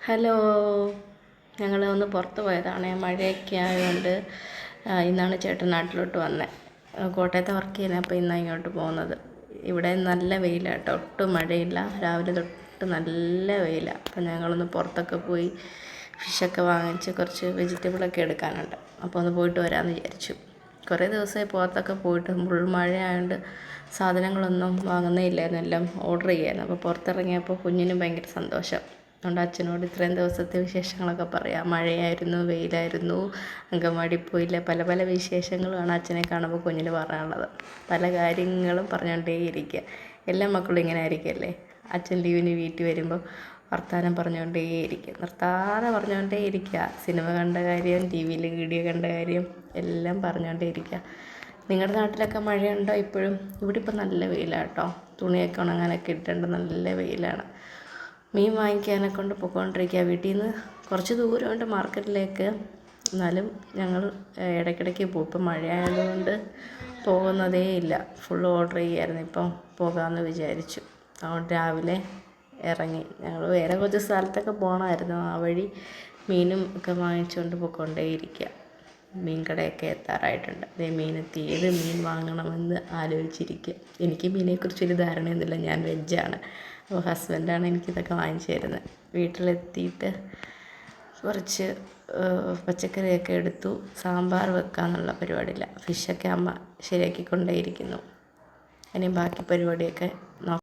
Hello, ഞങ്ങൾ ഒന്ന് പുറത്ത് പോയതാണ്. മഴയൊക്കെ ആയതുകൊണ്ട് ഇന്നാണ് ചേട്ടൻ നാട്ടിലോട്ട് വന്നത്. കോട്ടയത്തെ വർക്ക് ചെയ്യുന്നത്. അപ്പോൾ ഇന്നാണ് ഇങ്ങോട്ട് പോകുന്നത്. ഇവിടെ നല്ല വെയിലാണ് കേട്ടോ, ഒട്ടും മഴയില്ല. രാവിലെ തൊട്ട് നല്ല വെയിലാണ്. അപ്പോൾ ഞങ്ങളൊന്ന് പുറത്തൊക്കെ പോയി ഫിഷൊക്കെ വാങ്ങിച്ച് കുറച്ച് വെജിറ്റബിളൊക്കെ എടുക്കാനുണ്ട്. അപ്പോൾ ഒന്ന് പോയിട്ട് വരാമെന്ന് വിചാരിച്ചു. കുറേ ദിവസമായി പുറത്തൊക്കെ പോയിട്ട് ഫുൾ മഴയായതുകൊണ്ട് സാധനങ്ങളൊന്നും വാങ്ങുന്നേ ഇല്ലായിരുന്നു, എല്ലാം ഓർഡർ ചെയ്യായിരുന്നു. അപ്പോൾ പുറത്തിറങ്ങിയപ്പോൾ കുഞ്ഞിനും ഭയങ്കര സന്തോഷം. അതുകൊണ്ട് അച്ഛനോട് ഇത്രയും ദിവസത്തെ വിശേഷങ്ങളൊക്കെ പറയാം. മഴയായിരുന്നു, വെയിലായിരുന്നു, അങ്കൻവാടി പോയില്ല, പല പല വിശേഷങ്ങളുമാണ് അച്ഛനെ കാണുമ്പോൾ കുഞ്ഞിന് പറയാനുള്ളത്. പല കാര്യങ്ങളും പറഞ്ഞുകൊണ്ടേയിരിക്കുക. എല്ലാ മക്കളും ഇങ്ങനെ ആയിരിക്കുമല്ലേ, അച്ഛൻ ലീവിന് വീട്ടിൽ വരുമ്പോൾ വർത്തമാനം പറഞ്ഞുകൊണ്ടേയിരിക്കുക, നിർത്താതെ പറഞ്ഞുകൊണ്ടേയിരിക്കുക. സിനിമ കണ്ട കാര്യം, ടി വിയിൽ വീഡിയോ കണ്ട കാര്യം എല്ലാം പറഞ്ഞുകൊണ്ടേയിരിക്കുക. നിങ്ങളുടെ നാട്ടിലൊക്കെ മഴയുണ്ടോ ഇപ്പോഴും? ഇവിടെ ഇപ്പം നല്ല വെയിലാണ് കേട്ടോ. തുണിയൊക്കെ ഉണങ്ങാനൊക്കെ ഇട്ടിട്ടുണ്ട്, നല്ല വെയിലാണ്. മീൻ വാങ്ങിക്കാനെ കൊണ്ട് പോയിക്കൊണ്ടിരിക്കുക. വീട്ടിൽ നിന്ന് കുറച്ച് ദൂരമുണ്ട് മാർക്കറ്റിലേക്ക്, എന്നാലും ഞങ്ങൾ ഇടയ്ക്കിടയ്ക്ക് പോകും. ഇപ്പം മഴയായതുകൊണ്ട് പോകുന്നതേ ഇല്ല, ഫുൾ ഓർഡർ ചെയ്യായിരുന്നു. ഇപ്പം പോകാമെന്ന് വിചാരിച്ചു. അതുകൊണ്ട് രാവിലെ ഇറങ്ങി. ഞങ്ങൾ വേറെ കുറച്ച് സ്ഥലത്തൊക്കെ പോകണമായിരുന്നു. ആ വഴി മീനും ഒക്കെ വാങ്ങിച്ചുകൊണ്ട് പോയിക്കൊണ്ടേയിരിക്കുക. മീൻ കടയൊക്കെ എത്താറായിട്ടുണ്ട്. അതേ മീനെത്തി. ഏത് മീൻ വാങ്ങണമെന്ന് ആലോചിച്ചിരിക്കുക. എനിക്ക് മീനെക്കുറിച്ചൊരു ധാരണയൊന്നുമില്ല, ഞാൻ വെജാണ്. അപ്പോൾ ഹസ്ബൻഡാണ് എനിക്കിതൊക്കെ വാങ്ങിച്ചു തരുന്നത്. വീട്ടിലെത്തിയിട്ട് കുറച്ച് പച്ചക്കറിയൊക്കെ എടുത്തു. സാമ്പാർ വെക്കാമെന്നുള്ള പരിപാടിയില്ല. ഫിഷൊക്കെ അമ്മ ശരിയാക്കിക്കൊണ്ടേയിരിക്കുന്നു. ഇനി ബാക്കി പരിപാടിയൊക്കെ നോക്കാം.